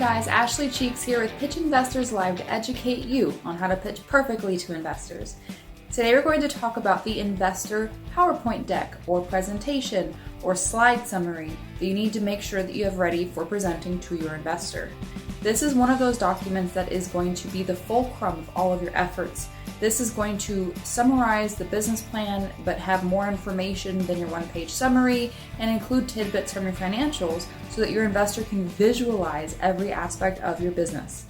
guys, Ashley Cheeks here with Pitch Investors Live to educate you on how to pitch perfectly to investors. Today we're going to talk about the investor PowerPoint deck or presentation or slide summary that you need to make sure that you have ready for presenting to your investor. This is one of those documents that is going to be the fulcrum of all of your efforts. This is going to summarize the business plan but have more information than your one-page summary and include tidbits from your financials so that your investor can visualize every aspect of your business.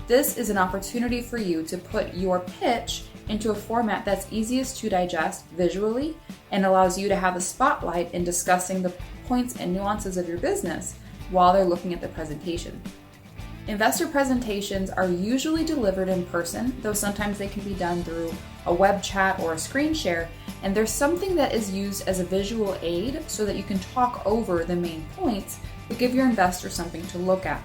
This is an opportunity for you to put your pitch into a format that's easiest to digest visually and allows you to have a spotlight in discussing the points and nuances of your business while they're looking at the presentation. Investor presentations are usually delivered in person, though sometimes they can be done through a web chat or a screen share, and there's something that is used as a visual aid so that you can talk over the main points but give your investor something to look at.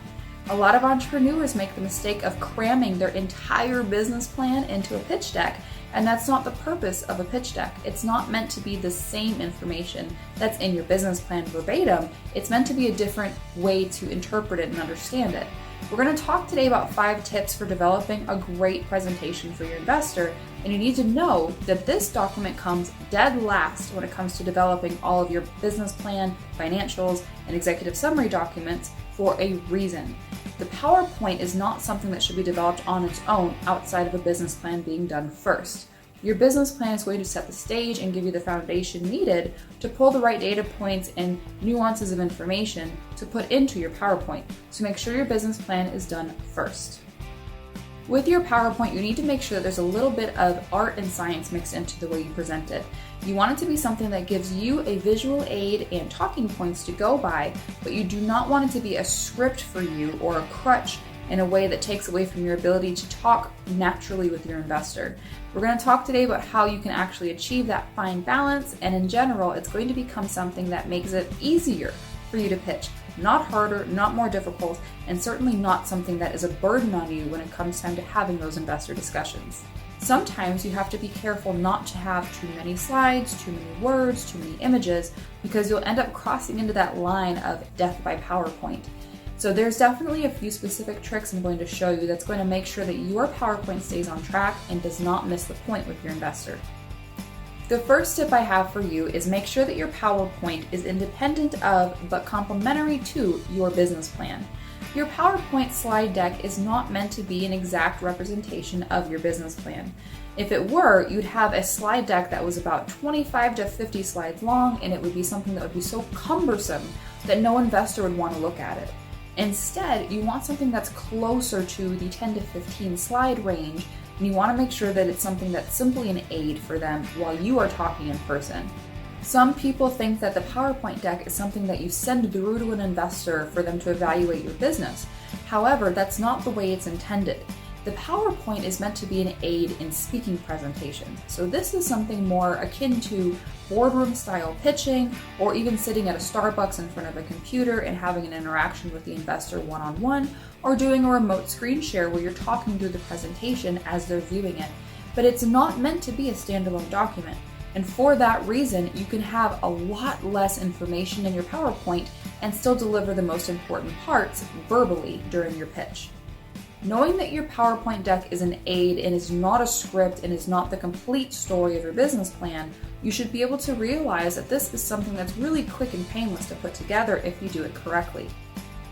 A lot of entrepreneurs make the mistake of cramming their entire business plan into a pitch deck, and that's not the purpose of a pitch deck. It's not meant to be the same information that's in your business plan verbatim. It's meant to be a different way to interpret it and understand it. We're going to talk today about 5 tips for developing a great presentation for your investor, and you need to know that this document comes dead last when it comes to developing all of your business plan, financials, and executive summary documents for a reason. The PowerPoint is not something that should be developed on its own outside of a business plan being done first. Your business plan is going to set the stage and give you the foundation needed to pull the right data points and nuances of information to put into your PowerPoint. So make sure your business plan is done first. With your PowerPoint, you need to make sure that there's a little bit of art and science mixed into the way you present it. You want it to be something that gives you a visual aid and talking points to go by, but you do not want it to be a script for you or a crutch in a way that takes away from your ability to talk naturally with your investor. We're going to talk today about how you can actually achieve that fine balance, and in general, it's going to become something that makes it easier for you to pitch. Not harder, not more difficult, and certainly not something that is a burden on you when it comes time to having those investor discussions. Sometimes you have to be careful not to have too many slides, too many words, too many images, because you'll end up crossing into that line of death by PowerPoint. So there's definitely a few specific tricks I'm going to show you that's going to make sure that your PowerPoint stays on track and does not miss the point with your investor. The first tip I have for you is make sure that your PowerPoint is independent of but complementary to your business plan. Your PowerPoint slide deck is not meant to be an exact representation of your business plan. If it were, you'd have a slide deck that was about 25 to 50 slides long, and it would be something that would be so cumbersome that no investor would want to look at it. Instead, you want something that's closer to the 10 to 15 slide range, and you want to make sure that it's something that's simply an aid for them while you are talking in person. Some people think that the PowerPoint deck is something that you send through to an investor for them to evaluate your business. However, that's not the way it's intended. The PowerPoint is meant to be an aid in speaking presentations. So this is something more akin to boardroom style pitching, or even sitting at a Starbucks in front of a computer and having an interaction with the investor one-on-one, or doing a remote screen share where you're talking through the presentation as they're viewing it. But it's not meant to be a standalone document. And for that reason, you can have a lot less information in your PowerPoint and still deliver the most important parts verbally during your pitch. Knowing that your PowerPoint deck is an aid and is not a script and is not the complete story of your business plan, you should be able to realize that this is something that's really quick and painless to put together if you do it correctly.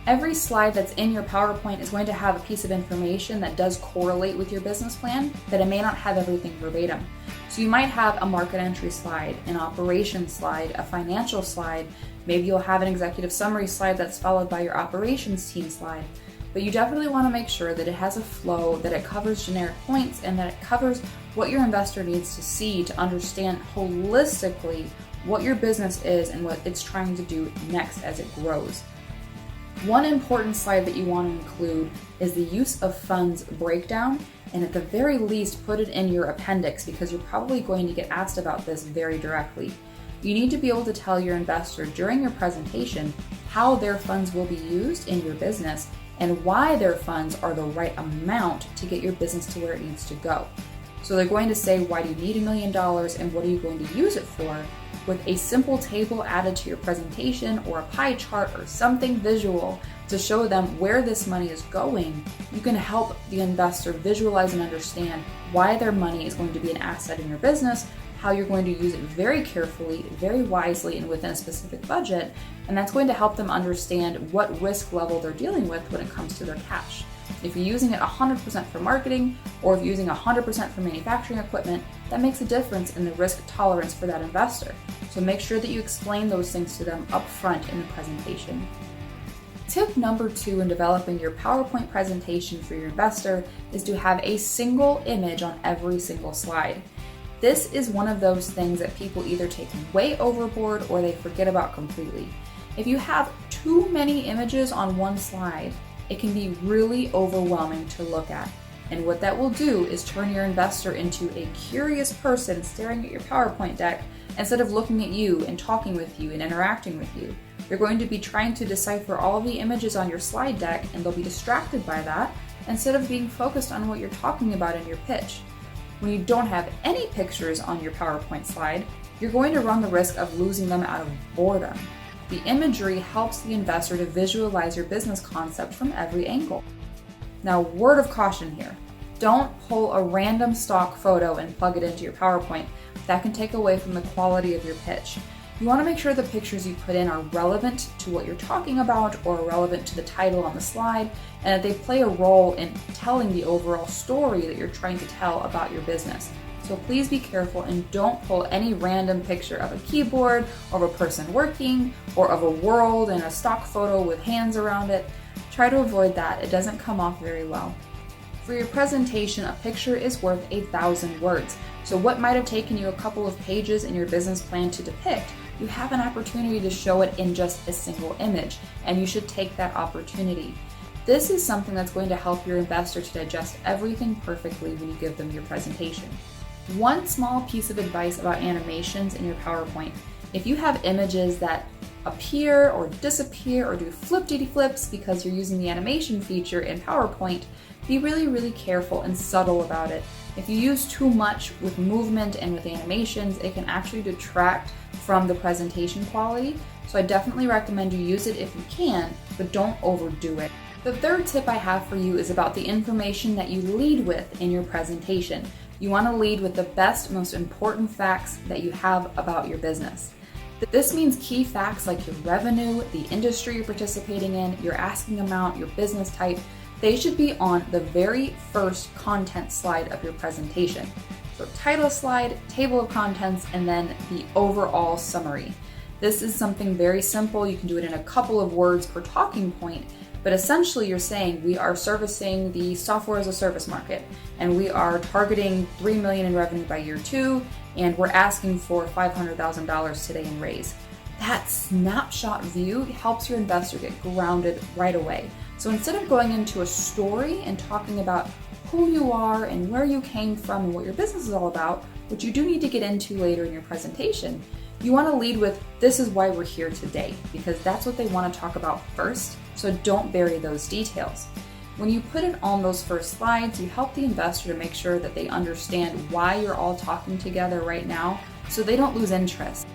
Every slide that's in your PowerPoint is going to have a piece of information that does correlate with your business plan, but it may not have everything verbatim. So you might have a market entry slide, an operations slide, a financial slide, maybe you'll have an executive summary slide that's followed by your operations team slide. But you definitely want to make sure that it has a flow, that it covers generic points, and that it covers what your investor needs to see to understand holistically what your business is and what it's trying to do next as it grows. One important slide that you want to include is the use of funds breakdown, and at the very least put it in your appendix because you're probably going to get asked about this very directly. You need to be able to tell your investor during your presentation how their funds will be used in your business and why their funds are the right amount to get your business to where it needs to go. So they're going to say, why do you need $1 million and what are you going to use it for? With a simple table added to your presentation or a pie chart or something visual to show them where this money is going, you can help the investor visualize and understand why their money is going to be an asset in your business, how you're going to use it very carefully, very wisely, and within a specific budget. And that's going to help them understand what risk level they're dealing with when it comes to their cash. If you're using it 100% for marketing, or if you're using 100% for manufacturing equipment, that makes a difference in the risk tolerance for that investor. So make sure that you explain those things to them up front in the presentation. Tip number 2 in developing your PowerPoint presentation for your investor is to have a single image on every single slide. This is one of those things that people either take way overboard or they forget about completely. If you have too many images on one slide, it can be really overwhelming to look at. And what that will do is turn your investor into a curious person staring at your PowerPoint deck instead of looking at you and talking with you and interacting with you. They're going to be trying to decipher all of the images on your slide deck, and they'll be distracted by that instead of being focused on what you're talking about in your pitch. When you don't have any pictures on your PowerPoint slide, you're going to run the risk of losing them out of boredom. The imagery helps the investor to visualize your business concept from every angle. Now, word of caution here. Don't pull a random stock photo and plug it into your PowerPoint. That can take away from the quality of your pitch. You want to make sure the pictures you put in are relevant to what you're talking about or relevant to the title on the slide, and that they play a role in telling the overall story that you're trying to tell about your business. So please be careful and don't pull any random picture of a keyboard, or of a person working, or of a world in a stock photo with hands around it. Try to avoid that. It doesn't come off very well. For your presentation, a picture is worth 1,000 words. So what might have taken you a couple of pages in your business plan to depict, you have an opportunity to show it in just a single image, and you should take that opportunity. This is something that's going to help your investor to digest everything perfectly when you give them your presentation. One small piece of advice about animations in your PowerPoint: if you have images that appear or disappear or do flip-diddy-flips because you're using the animation feature in PowerPoint, be really careful and subtle about it. If you use too much with movement and with animations, it can actually detract from the presentation quality. So I definitely recommend you use it if you can, but don't overdo it. The third tip I have for you is about the information that you lead with in your presentation. You want to lead with the best, most important facts that you have about your business. This means key facts like your revenue, the industry you're participating in, your asking amount, your business type. They should be on the very first content slide of your presentation. So title slide, table of contents, and then the overall summary. This is something very simple. You can do it in a couple of words per talking point, but essentially you're saying we are servicing the software as a service market, and we are targeting $3 million in revenue by year 2, and we're asking for $500,000 today in raise. That snapshot view helps your investor get grounded right away. So instead of going into a story and talking about who you are and where you came from and what your business is all about, which you do need to get into later in your presentation, you want to lead with, this is why we're here today, because that's what they want to talk about first. So don't bury those details. When you put it on those first slides, you help the investor to make sure that they understand why you're all talking together right now, so they don't lose interest.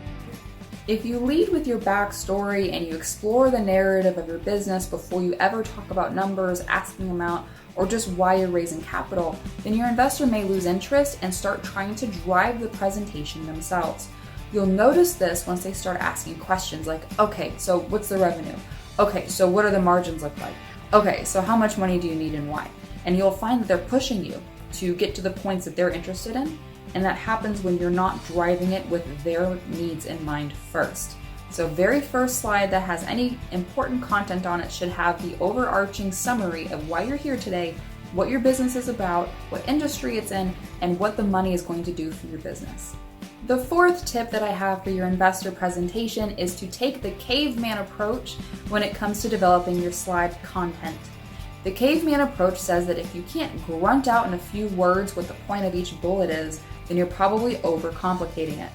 If you lead with your backstory and you explore the narrative of your business before you ever talk about numbers, asking amount, or just why you're raising capital, then your investor may lose interest and start trying to drive the presentation themselves. You'll notice this once they start asking questions like, okay, so what's the revenue? Okay, so what do the margins look like? Okay, so how much money do you need and why? And you'll find that they're pushing you to get to the points that they're interested in, and that happens when you're not driving it with their needs in mind first. So very first slide that has any important content on it should have the overarching summary of why you're here today, what your business is about, what industry it's in, and what the money is going to do for your business. The fourth tip that I have for your investor presentation is to take the Caveman approach when it comes to developing your slide content. The Caveman approach says that if you can't grunt out in a few words what the point of each bullet is, then you're probably overcomplicating it.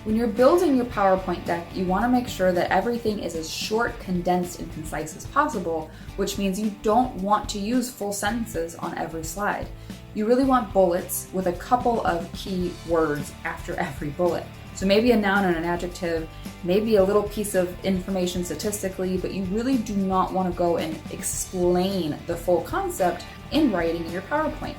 When you're building your PowerPoint deck, you want to make sure that everything is as short, condensed, and concise as possible, which means you don't want to use full sentences on every slide. you really want bullets with a couple of key words after every bullet. So maybe a noun and an adjective, maybe a little piece of information statistically, but you really do not want to go and explain the full concept in writing in your PowerPoint.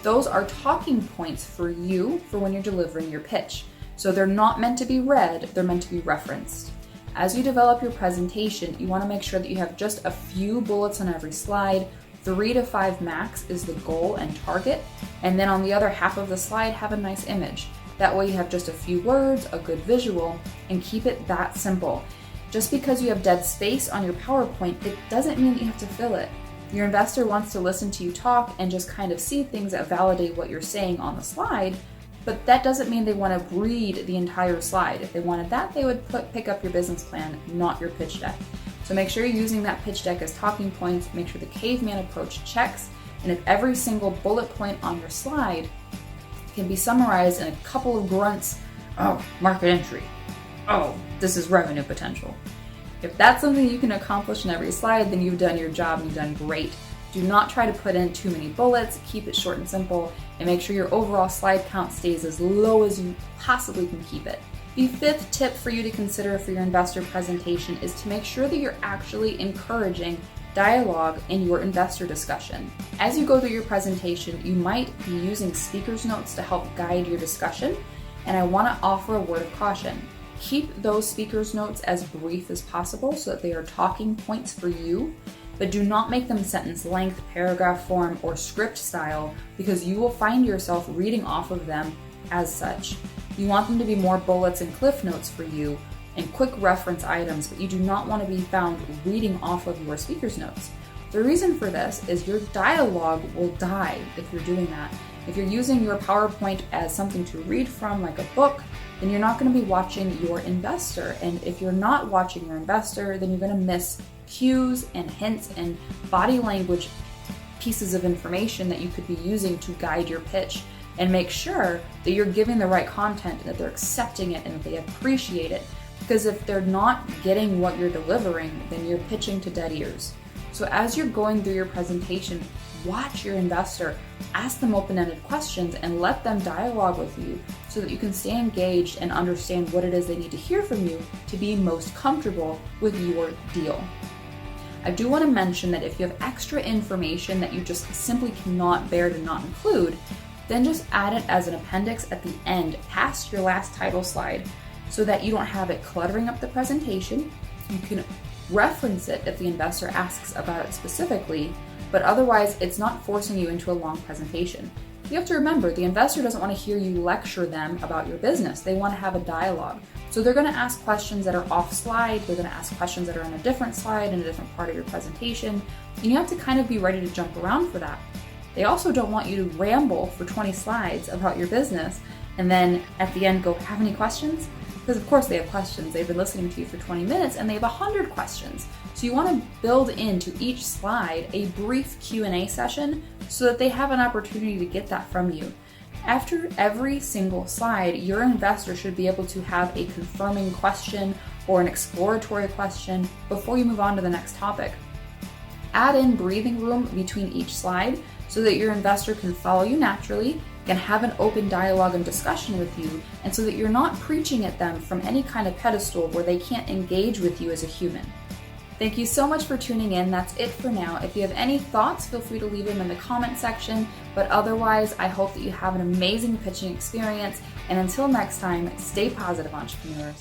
Those are talking points for you for when you're delivering your pitch. So they're not meant to be read, they're meant to be referenced. As you develop your presentation, you want to make sure that you have just a few bullets on every slide. 3 to 5 max is the goal and target. And then on the other half of the slide, have a nice image. That way you have just a few words, a good visual, and keep it that simple. Just because you have dead space on your PowerPoint, it doesn't mean that you have to fill it. Your investor wants to listen to you talk and just kind of see things that validate what you're saying on the slide, but that doesn't mean they want to read the entire slide. If they wanted that, they would pick up your business plan, not your pitch deck. So make sure you're using that pitch deck as talking points, make sure the Caveman Approach checks, and if every single bullet point on your slide can be summarized in a couple of grunts, oh, market entry, oh, this is revenue potential. If that's something you can accomplish in every slide, then you've done your job and you've done great. Do not try to put in too many bullets, keep it short and simple, and make sure your overall slide count stays as low as you possibly can keep it. The 5th tip for you to consider for your investor presentation is to make sure that you're actually encouraging dialogue in your investor discussion. As you go through your presentation, you might be using speaker's notes to help guide your discussion, and I want to offer a word of caution. Keep those speaker's notes as brief as possible so that they are talking points for you, but do not make them sentence length, paragraph form, or script style, because you will find yourself reading off of them as such. You want them to be more bullets and cliff notes for you and quick reference items, but you do not want to be found reading off of your speaker's notes. The reason for this is your dialogue will die if you're doing that. If you're using your PowerPoint as something to read from, like a book, then you're not going to be watching your investor. And if you're not watching your investor, then you're going to miss cues and hints and body language pieces of information that you could be using to guide your pitch. And make sure that you're giving the right content and that they're accepting it and that they appreciate it. Because if they're not getting what you're delivering, then you're pitching to dead ears. So as you're going through your presentation, watch your investor, ask them open-ended questions, and let them dialogue with you so that you can stay engaged and understand what it is they need to hear from you to be most comfortable with your deal. I do want to mention that if you have extra information that you just simply cannot bear to not include, then just add it as an appendix at the end, past your last title slide, so that you don't have it cluttering up the presentation. You can reference it if the investor asks about it specifically, but otherwise it's not forcing you into a long presentation. You have to remember, the investor doesn't want to hear you lecture them about your business. They want to have a dialogue. So they're going to ask questions that are off slide, they're going to ask questions that are on a different slide in a different part of your presentation, and you have to kind of be ready to jump around for that. They also don't want you to ramble for 20 slides about your business and then at the end go, have any questions? Because of course they have questions. They've been listening to you for 20 minutes and they have 100 questions. So you want to build into each slide a brief Q&A session so that they have an opportunity to get that from you. After every single slide, your investor should be able to have a confirming question or an exploratory question before you move on to the next topic. Add in breathing room between each slide so that your investor can follow you naturally, can have an open dialogue and discussion with you, and so that you're not preaching at them from any kind of pedestal where they can't engage with you as a human. Thank you so much for tuning in. That's it for now. If you have any thoughts, feel free to leave them in the comment section, but otherwise, I hope that you have an amazing pitching experience, and until next time, stay positive, entrepreneurs.